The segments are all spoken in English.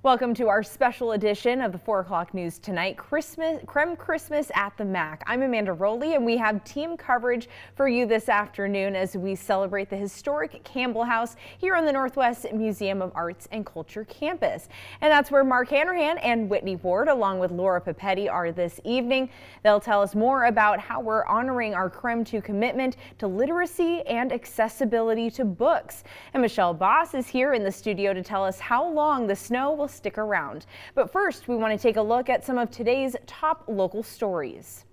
Welcome to our special edition of the 4 o'clock news tonight, Creme Christmas at the Mac. I'm Amanda Rowley, and we have team coverage for you this afternoon as we celebrate the historic Campbell House here on the Northwest Museum of Arts and Culture campus. And that's where Mark Hanrahan and Whitney Ward, along with Laura Papetti, are this evening. They'll tell us more about how we're honoring our Creme 2 commitment to literacy and accessibility to books. And Michelle Boss is here in the studio to tell us how long the snow will stick around. But first, we want to take a look at some of today's top local stories.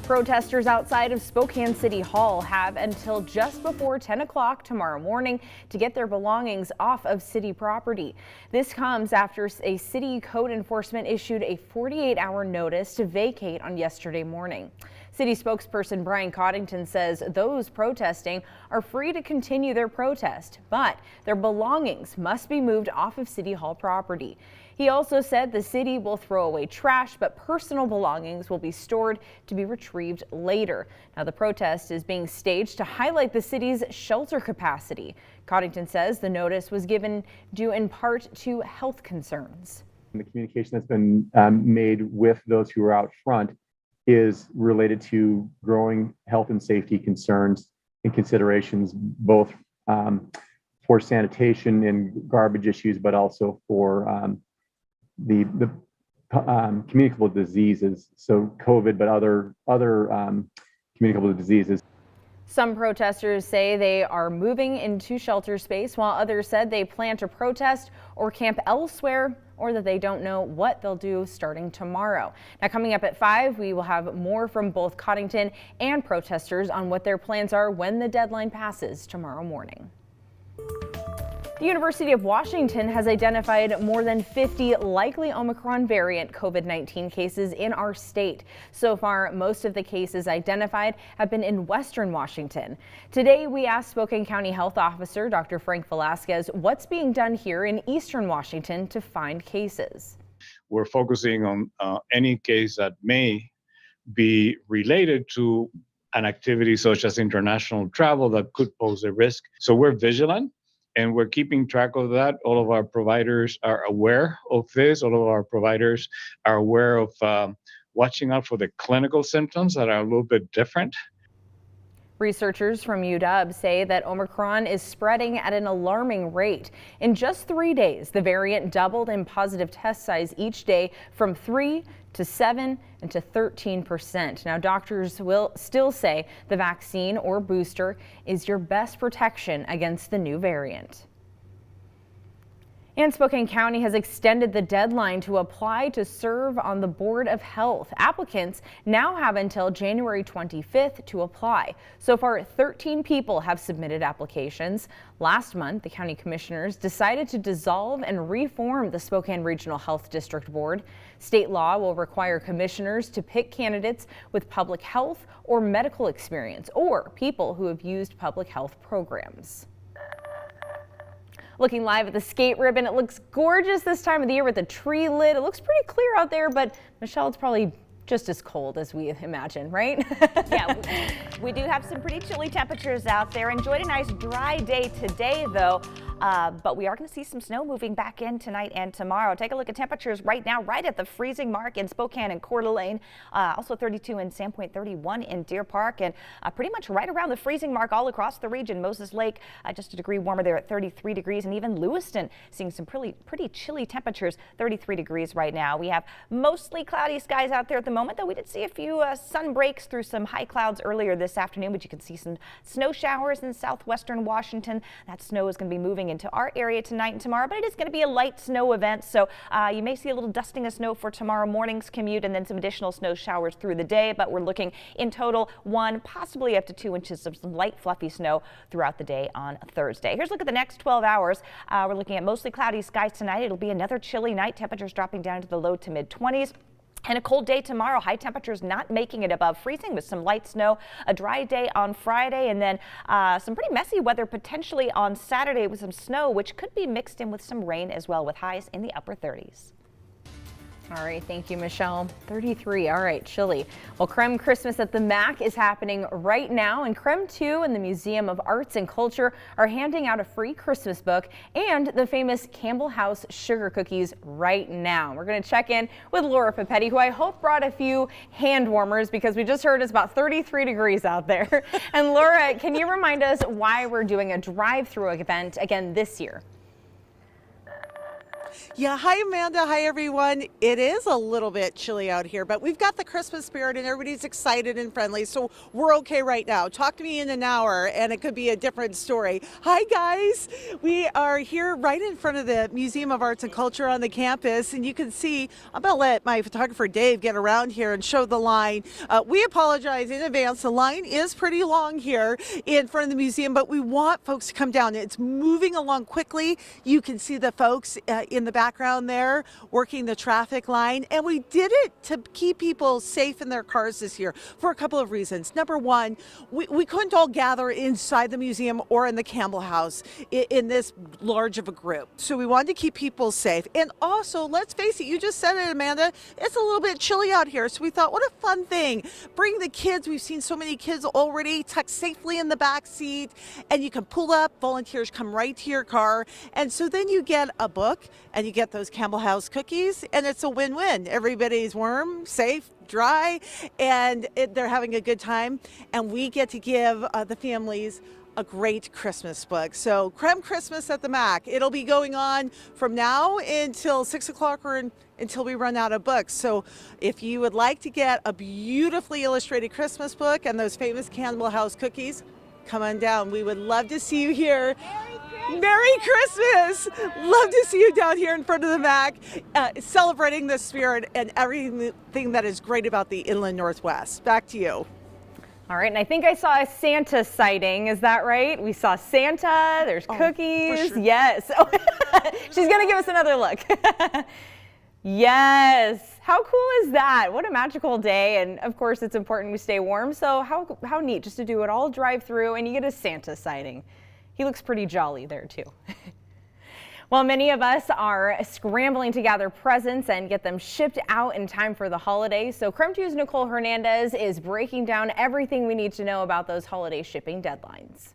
Protesters outside of Spokane City Hall have until just before 10 o'clock tomorrow morning to get their belongings off of city property. This comes after a city code enforcement issued a 48-hour notice to vacate on yesterday morning. City spokesperson Brian Coddington says those protesting are free to continue their protest, but their belongings must be moved off of City Hall property. He also said the city will throw away trash, but personal belongings will be stored to be retrieved later. Now, the protest is being staged to highlight the city's shelter capacity. Coddington says the notice was given due in part to health concerns. The communication that's been made with those who are out front is related to growing health and safety concerns and considerations, both for sanitation and garbage issues, but also for the communicable diseases. So COVID, but other communicable diseases. Some protesters say they are moving into shelter space, while others said they plan to protest or camp elsewhere, or that they don't know what they'll do starting tomorrow. Now, coming up at 5, we will have more from both Coddington and protesters on what their plans are when the deadline passes tomorrow morning. The University of Washington has identified more than 50 likely Omicron variant COVID-19 cases in our state. So far, most of the cases identified have been in Western Washington. Today, we asked Spokane County Health Officer Dr. Frank Velasquez what's being done here in Eastern Washington to find cases. We're focusing on any case that may be related to an activity such as international travel that could pose a risk. So we're vigilant, and we're keeping track of that. All of our providers are aware of this. All of our providers are aware of watching out for the clinical symptoms that are a little bit different. Researchers from UW say that Omicron is spreading at an alarming rate. In just 3 days, the variant doubled in positive test size each day from 3 to 7 and to 13%. Now, doctors will still say the vaccine or booster is your best protection against the new variant. And Spokane County has extended the deadline to apply to serve on the Board of Health. Applicants now have until January 25th to apply. So far, 13 people have submitted applications. Last month, the county commissioners decided to dissolve and reform the Spokane Regional Health District Board. State law will require commissioners to pick candidates with public health or medical experience, or people who have used public health programs. Looking live at the skate ribbon, it looks gorgeous this time of the year with the tree lit. It looks pretty clear out there, but Michelle, it's probably just as cold as we imagine, right? Yeah, we do have some pretty chilly temperatures out there. Enjoyed a nice dry day today, though. But we are going to see some snow moving back in tonight and tomorrow. Take a look at temperatures right now, right at the freezing mark in Spokane and Coeur d'Alene. Also 32 in Sandpoint, 31 in Deer Park, and pretty much right around the freezing mark all across the region. Moses Lake just a degree warmer there at 33 degrees, and even Lewiston seeing some pretty chilly temperatures, 33 degrees right now. We have mostly cloudy skies out there at the moment, though we did see a few sun breaks through some high clouds earlier this afternoon, but you can see some snow showers in southwestern Washington. That snow is going to be moving into our area tonight and tomorrow, but it is going to be a light snow event, so you may see a little dusting of snow for tomorrow morning's commute, and then some additional snow showers through the day. But we're looking in total 1, possibly up to 2 inches of some light fluffy snow throughout the day on Thursday. Here's a look at the next 12 hours. We're looking at mostly cloudy skies tonight. It'll be another chilly night. Temperatures dropping down to the low to mid 20s. And a cold day tomorrow. High temperatures not making it above freezing with some light snow. A dry day on Friday, and then some pretty messy weather potentially on Saturday with some snow, which could be mixed in with some rain as well, with highs in the upper 30s. All right, thank you, Michelle. 33, all right, chilly. Well, Creme Christmas at the Mac is happening right now, and Creme 2 and the Museum of Arts and Culture are handing out a free Christmas book and the famous Campbell House sugar cookies right now. We're going to check in with Laura Papetti, who I hope brought a few hand warmers because we just heard it's about 33 degrees out there. And Laura, can you remind us why we're doing a drive-through event again this year? Yeah, hi Amanda, hi everyone. It is a little bit chilly out here, but we've got the Christmas spirit and everybody's excited and friendly, so we're okay right now. Talk to me in an hour and it could be a different story. Hi guys, we are here right in front of the Museum of Arts and Culture on the campus, and you can see, I'm gonna let my photographer Dave get around here and show the line. We apologize in advance, the line is pretty long here in front of the museum, but we want folks to come down. It's moving along quickly. You can see the folks in the background there working the traffic line, and we did it to keep people safe in their cars this year for a couple of reasons. Number one, we couldn't all gather inside the museum or in the Campbell House in this large of a group, so we wanted to keep people safe. And also, let's face it, you just said it, Amanda, it's a little bit chilly out here, so we thought, what a fun thing, bring the kids. We've seen so many kids already tucked safely in the back seat, and you can pull up, volunteers come right to your car, and so then you get a book and you get those Campbell House cookies, and it's a win-win. Everybody's warm, safe, dry, and they're having a good time, and we get to give the families a great Christmas book. So Creme Christmas at the Mac, it'll be going on from now until 6 o'clock or until we run out of books. So if you would like to get a beautifully illustrated Christmas book and those famous Campbell House cookies, come on down. We would love to see you here. Merry Christmas! Love to see you down here in front of the Mac, celebrating the spirit and everything that is great about the Inland Northwest. Back to you. All right, and I think I saw a Santa sighting. Is that right? We saw Santa. There's cookies. for sure. Yes. She's going to give us another look. Yes. How cool is that? What a magical day. And of course, it's important we stay warm. So how neat just to do it all drive through and you get a Santa sighting. He looks pretty jolly there too. Well, many of us are scrambling to gather presents and get them shipped out in time for the holidays. So Creme 2's Nicole Hernandez is breaking down everything we need to know about those holiday shipping deadlines.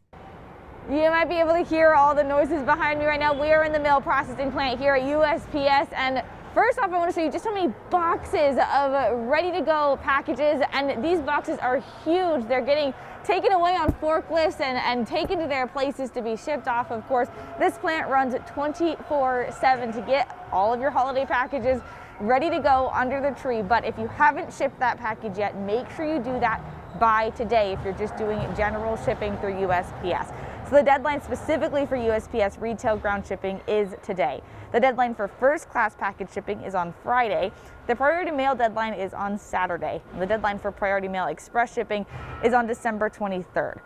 You might be able to hear all the noises behind me right now. We are in the mail processing plant here at USPS, and first off, I want to show you just how many boxes of ready-to-go packages, and these boxes are huge. They're getting taken away on forklifts and taken to their places to be shipped off. Of course, this plant runs 24/7 to get all of your holiday packages ready to go under the tree. But if you haven't shipped that package yet, make sure you do that by today if you're just doing general shipping through USPS. So the deadline specifically for USPS retail ground shipping is today. The deadline for first class package shipping is on Friday. The priority mail deadline is on Saturday. The deadline for priority mail express shipping is on December 23rd.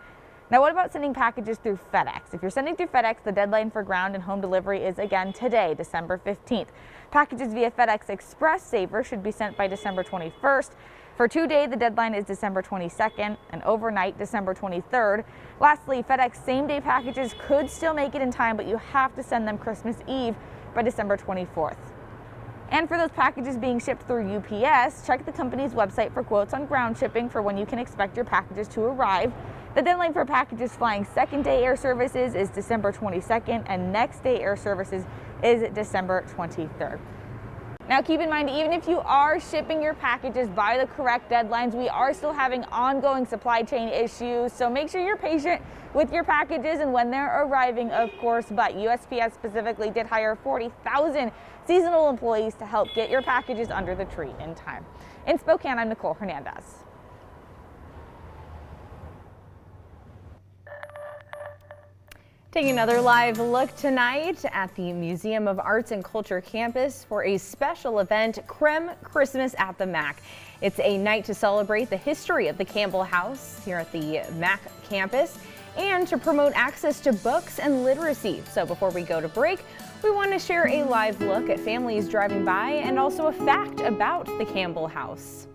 Now, what about sending packages through FedEx? If you're sending through FedEx, the deadline for ground and home delivery is again today, December 15th. Packages via FedEx Express Saver should be sent by December 21st. For 2-day, the deadline is December 22nd, and overnight, December 23rd. Lastly, FedEx same-day packages could still make it in time, but you have to send them Christmas Eve by December 24th. And for those packages being shipped through UPS, check the company's website for quotes on ground shipping for when you can expect your packages to arrive. The deadline for packages flying second-day air services is December 22nd, and next-day air services is December 23rd. Now keep in mind, even if you are shipping your packages by the correct deadlines, we are still having ongoing supply chain issues. So make sure you're patient with your packages and when they're arriving, of course. But USPS specifically did hire 40,000 seasonal employees to help get your packages under the tree in time. In Spokane, I'm Nicole Hernandez. Taking another live look tonight at the Museum of Arts and Culture campus for a special event, Creme Christmas at the Mac. It's a night to celebrate the history of the Campbell House here at the Mac campus and to promote access to books and literacy. So before we go to break, we want to share a live look at families driving by and also a fact about the Campbell House.